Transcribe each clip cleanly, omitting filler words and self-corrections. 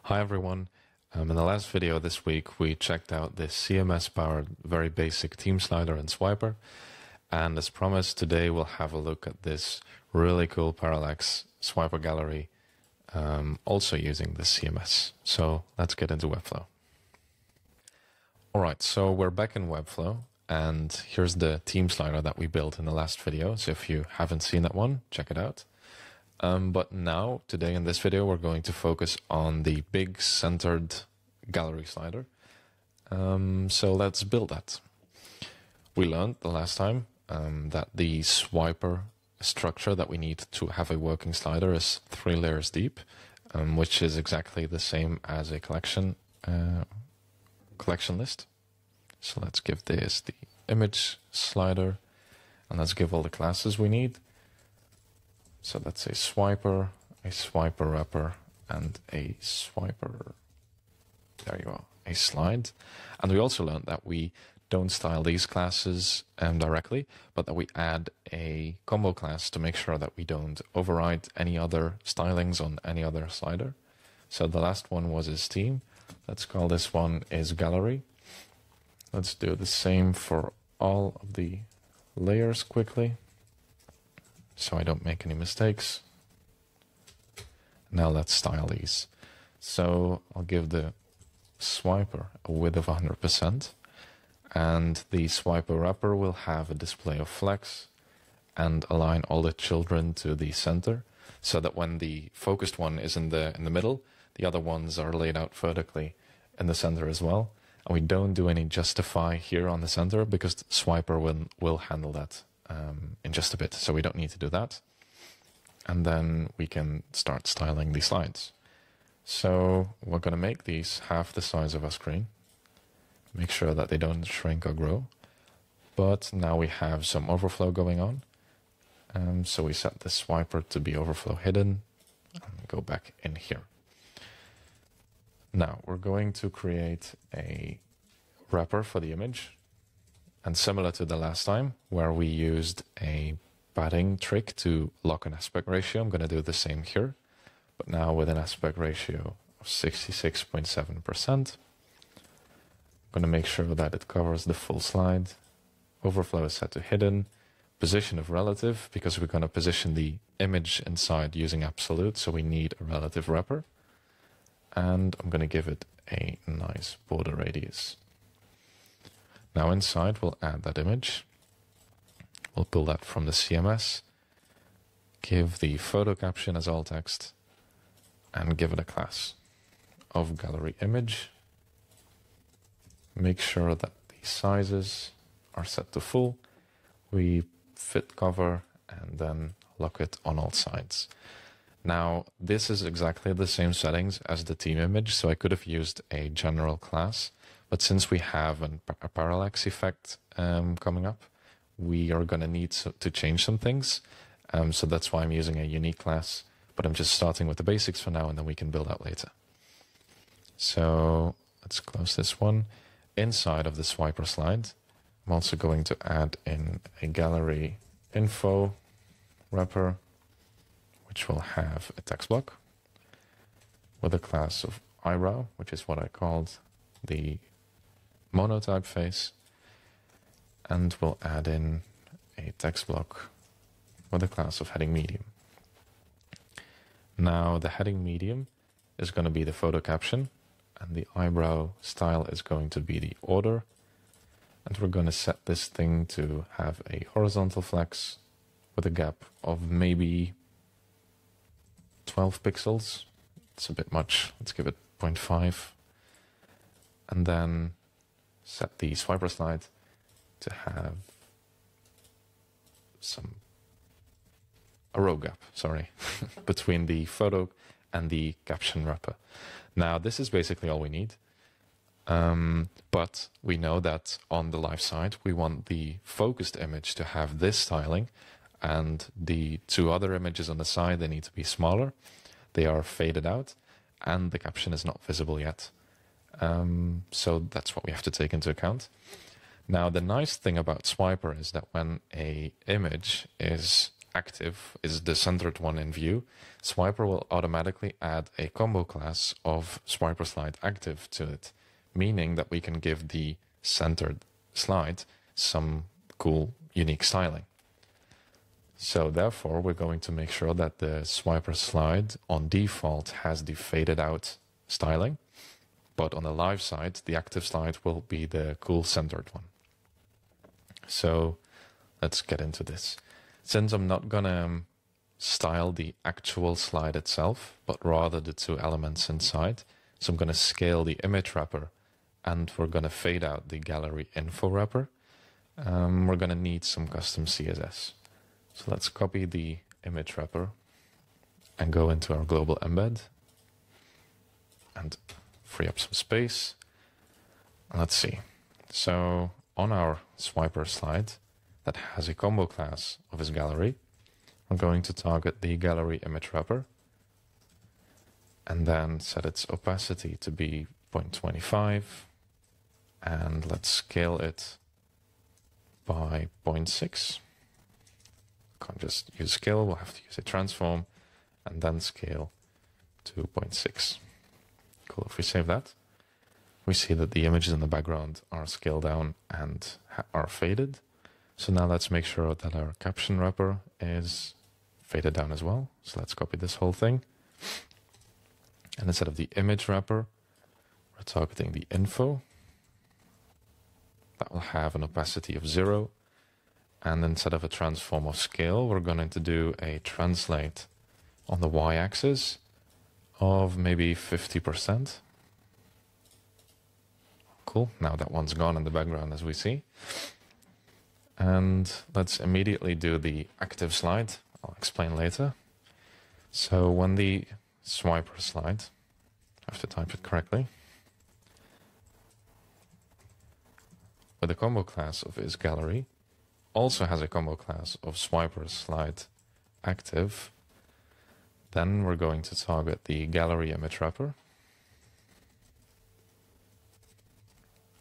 Hi everyone. In the last video this week, we checked out this CMS-powered very basic team slider and swiper. And as promised, today we'll have a look at this really cool parallax swiper gallery, also using the CMS. So let's get into Webflow. All right, so we're back in Webflow, and here's the team slider that we built in the last video. So if you haven't seen that one, check it out. But now, today in this video, we're going to focus on the big centered gallery slider. So let's build that. We learned the last time that the swiper structure that we need to have a working slider is 3 layers deep, which is exactly the same as a collection list. So let's give this the image slider, and let's give all the classes we need. So that's a swiper wrapper, and a swiper, there you are, a slide. And we also learned that we don't style these classes directly, but that we add a combo class to make sure that we don't override any other stylings on any other slider. So the last one was is team. Let's call this one is gallery. Let's do the same for all of the layers quickly, so I don't make any mistakes. Now let's style these. So I'll give the swiper a width of 100%, and the swiper wrapper will have a display of flex and align all the children to the center, so that when the focused one is in the middle, the other ones are laid out vertically in the center as well. And we don't do any justify here on the center because the swiper will handle that in just a bit, so we don't need to do that. And then we can start styling the slides. So we're going to make these half the size of our screen. Make sure that they don't shrink or grow. But now we have some overflow going on. So we set the swiper to be overflow hidden and go back in here. Now we're going to create a wrapper for the image. And similar to the last time, where we used a padding trick to lock an aspect ratio, I'm going to do the same here, but now with an aspect ratio of 66.7%. I'm going to make sure that it covers the full slide. Overflow is set to hidden. Position of relative, because we're going to position the image inside using absolute, so we need a relative wrapper. And I'm going to give it a nice border radius. Now inside, we'll add that image. We'll pull that from the CMS, give the photo caption as alt text, and give it a class of gallery image. Make sure that the sizes are set to full. We fit cover and then lock it on all sides. Now, this is exactly the same settings as the team image, so I could have used a general class. But since we have a parallax effect coming up, we are going to need to change some things. So that's why I'm using a unique class. But I'm just starting with the basics for now, and then we can build out later. So let's close this one. Inside of the swiper slide, I'm also going to add in a gallery info wrapper, which will have a text block with a class of eyebrow, which is what I called the monotype face, and we'll add in a text block with a class of heading medium. Now the heading medium is going to be the photo caption, and the eyebrow style is going to be the order, and we're going to set this thing to have a horizontal flex with a gap of maybe 12 pixels. It's a bit much. Let's give it 0.5. And then set the swiper slide to have a row gap, between the photo and the caption wrapper. Now, this is basically all we need. But we know that on the live side, we want the focused image to have this styling, and the 2 other images on the side, they need to be smaller. They are faded out, and the caption is not visible yet. So that's what we have to take into account. Now, the nice thing about swiper is that when a image is active is the centered one in view, Swiper will automatically add a combo class of Swiper slide active to it, meaning that we can give the centered slide some cool, unique styling. So therefore, we're going to make sure that the Swiper slide on default has the faded out styling, but on the live side, the active slide will be the cool centered one. So let's get into this. Since I'm not gonna style the actual slide itself, but rather the two elements inside, so I'm gonna scale the image wrapper and we're gonna fade out the gallery info wrapper. We're gonna need some custom CSS. So let's copy the image wrapper and go into our global embed and free up some space. Let's see. So on our Swiper slide that has a combo class of his gallery, I'm going to target the gallery image wrapper and then set its opacity to be 0.25, and let's scale it by 0.6. Can't just use scale, we'll have to use a transform and then scale to 0.6. Cool. If we save that, we see that the images in the background are scaled down and are faded. So now let's make sure that our caption wrapper is faded down as well. So let's copy this whole thing. And instead of the image wrapper, we're targeting the info. That will have an opacity of 0. And instead of a transform of scale, we're going to do a translate on the y-axis of maybe 50%. Cool. Now that one's gone in the background, as we see. And let's immediately do the active slide. I'll explain later. So when the Swiper slide, I have to type it correctly, with a combo class of is gallery, also has a combo class of Swiper slide active, then we're going to target the gallery image wrapper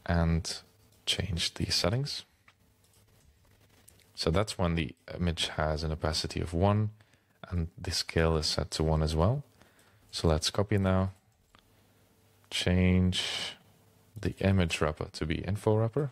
and change the settings. So that's when the image has an opacity of 1 and the scale is set to 1 as well. So let's copy now, change the image wrapper to be info wrapper.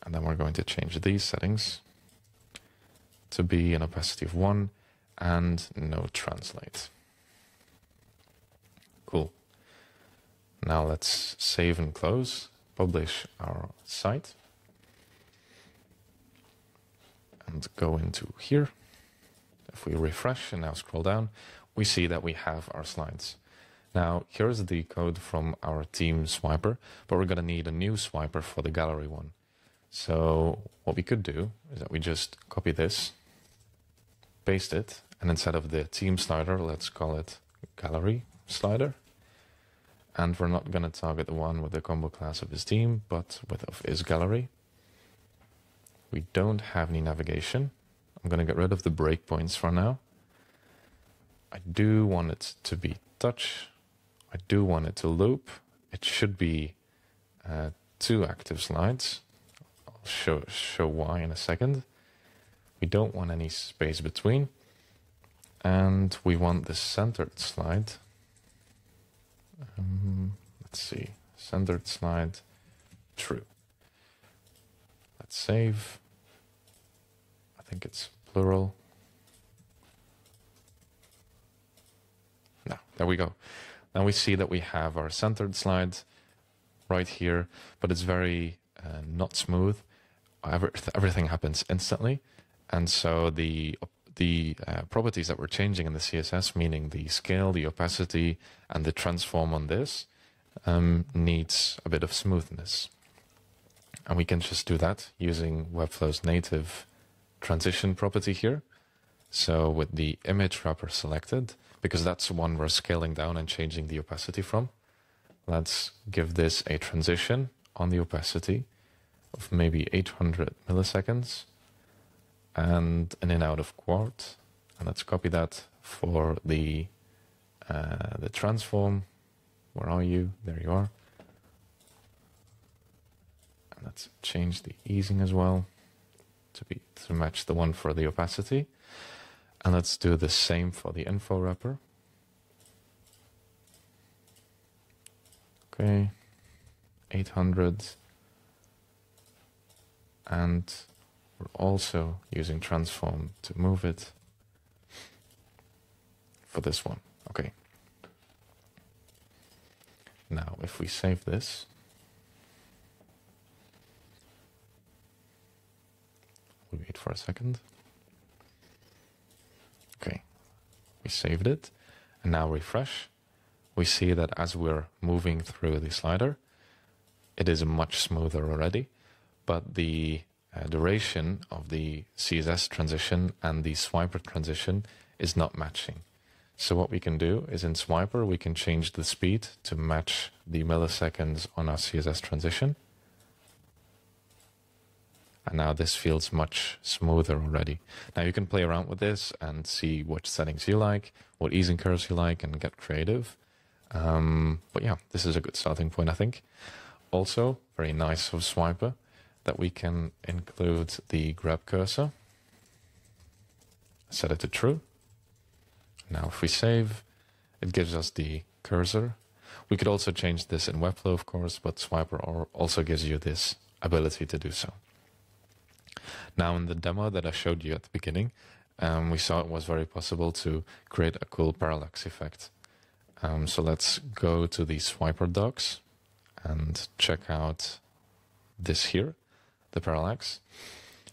And then we're going to change these settings to be an opacity of 1 and no translate. Cool. Now let's save and close, publish our site, and go into here. If we refresh and now scroll down, we see that we have our slides. Now, here's the code from our team Swiper, but we're going to need a new Swiper for the gallery one. So what we could do is that we just copy this, paste it, and instead of the team slider, let's call it gallery slider. And we're not going to target the one with the combo class of his team, but with of his gallery. We don't have any navigation. I'm going to get rid of the breakpoints for now. I do want it to be touch. I do want it to loop. It should be 2 active slides. I'll show why in a second. We don't want any space between. And we want the centered slide. Let's see, centered slide, true. Let's save. I think it's plural. No, there we go. Now we see that we have our centered slide right here, but it's very not smooth. Everything happens instantly. And so the properties that we're changing in the CSS, meaning the scale, the opacity, and the transform on this, needs a bit of smoothness. And we can just do that using Webflow's native transition property here. So with the image wrapper selected, because that's the one we're scaling down and changing the opacity from, let's give this a transition on the opacity of maybe 800 milliseconds. And an in out of quart, and let's copy that for the transform. Where are you? There you are. And let's change the easing as well to match the one for the opacity. And let's do the same for the info wrapper. Okay, 800. And we're also using transform to move it for this one. Okay. Now, if we save this, we'll wait for a second. Okay, we saved it, and now refresh. We see that as we're moving through the slider, it is much smoother already, but the duration of the CSS transition and the swiper transition is not matching. So what we can do is in Swiper, we can change the speed to match the milliseconds on our CSS transition. And now this feels much smoother already. Now you can play around with this and see which settings you like, what easing curves you like, and get creative. But yeah, this is a good starting point, I think. Also, very nice of Swiper that we can include the grab cursor. Set it to true. Now if we save, it gives us the cursor. We could also change this in Webflow, of course, but Swiper also gives you this ability to do so. Now in the demo that I showed you at the beginning, we saw it was very possible to create a cool parallax effect. So let's go to the Swiper docs and check out this here, the parallax.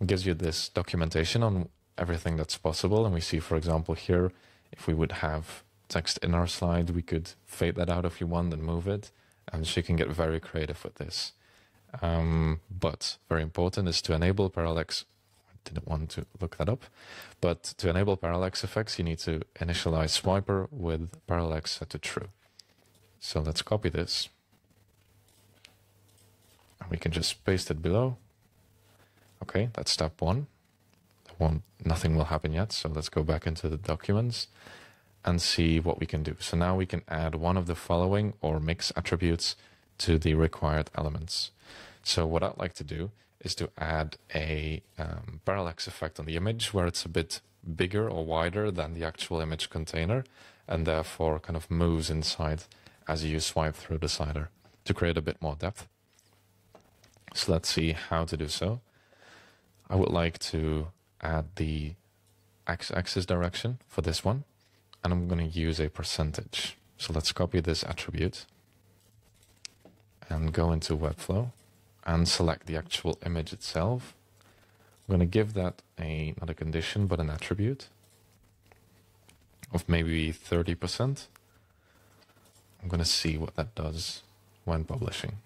It gives you this documentation on everything that's possible. And we see, for example, here, if we would have text in our slide, we could fade that out if you want and move it. And so you can get very creative with this. But very important is to enable parallax. I didn't want to look that up. But to enable parallax effects, you need to initialize Swiper with parallax set to true. So let's copy this. And we can just paste it below. Okay, that's step one. Nothing will happen yet, so let's go back into the documents and see what we can do. So now we can add one of the following or mix attributes to the required elements. So what I'd like to do is to add a parallax effect on the image where it's a bit bigger or wider than the actual image container and therefore kind of moves inside as you swipe through the slider to create a bit more depth. So let's see how to do so. I would like to add the x-axis direction for this one, and I'm going to use a percentage. So let's copy this attribute and go into Webflow and select the actual image itself. I'm going to give that not a condition, but an attribute of maybe 30%. I'm going to see what that does when publishing.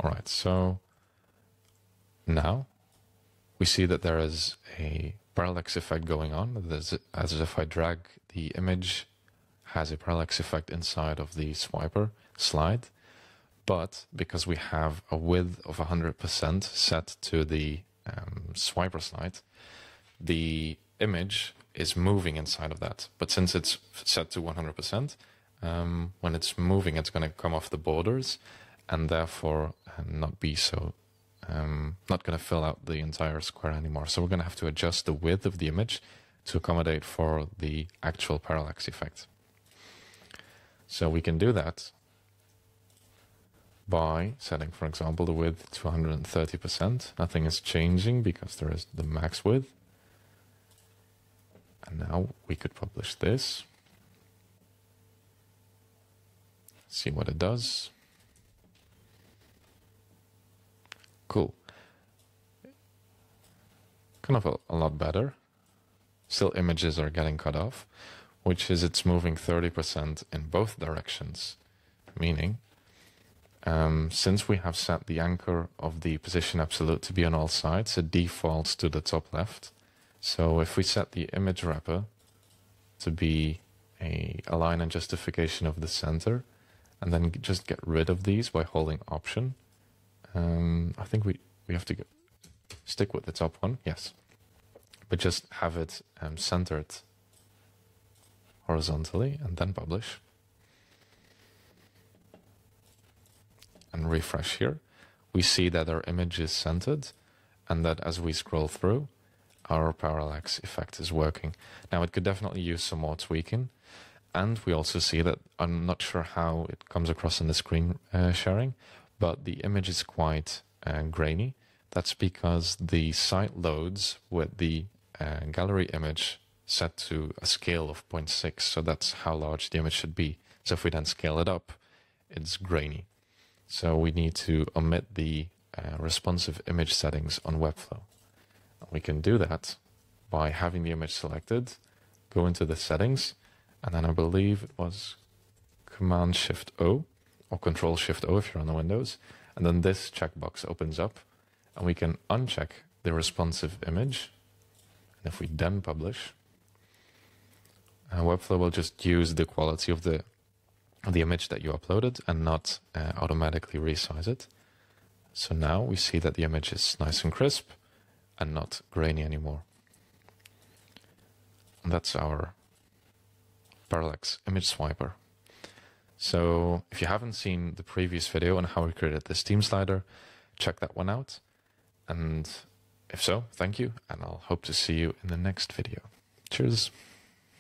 All right, so now we see that there is a parallax effect going on. As if I drag the image, has a parallax effect inside of the Swiper slide. But because we have a width of 100% set to the Swiper slide, the image is moving inside of that. But since it's set to 100%, when it's moving, it's going to come off the borders and therefore not be so, not going to fill out the entire square anymore. So we're going to have to adjust the width of the image to accommodate for the actual parallax effect. So we can do that by setting, for example, the width to 130%. Nothing is changing because there is the max width. And now we could publish this. See what it does. Cool. Kind of a lot better. Still images are getting cut off, which is it's moving 30% in both directions. Meaning, since we have set the anchor of the position absolute to be on all sides, it defaults to the top left. So if we set the image wrapper to be a align and justification of the center, and then just get rid of these by holding Option, I think we have to stick with the top one, yes. But just have it centered horizontally and then publish. and refresh here, we see that our image is centered and that as we scroll through, our parallax effect is working. Now, it could definitely use some more tweaking. And we also see that, I'm not sure how it comes across in the screen sharing, but the image is quite grainy. That's because the site loads with the gallery image set to a scale of 0.6, so that's how large the image should be. So if we then scale it up, it's grainy. So we need to omit the responsive image settings on Webflow. We can do that by having the image selected, go into the settings, and then I believe it was Command-Shift-O or Control-Shift-O if you're on the Windows. And then this checkbox opens up and we can uncheck the responsive image. And if we then publish, Webflow will just use the quality of the image that you uploaded and not automatically resize it. So now we see that the image is nice and crisp and not grainy anymore. And that's our parallax image swiper. So if you haven't seen the previous video on how we created this theme slider, check that one out. And if so, thank you, and I'll hope to see you in the next video. Cheers.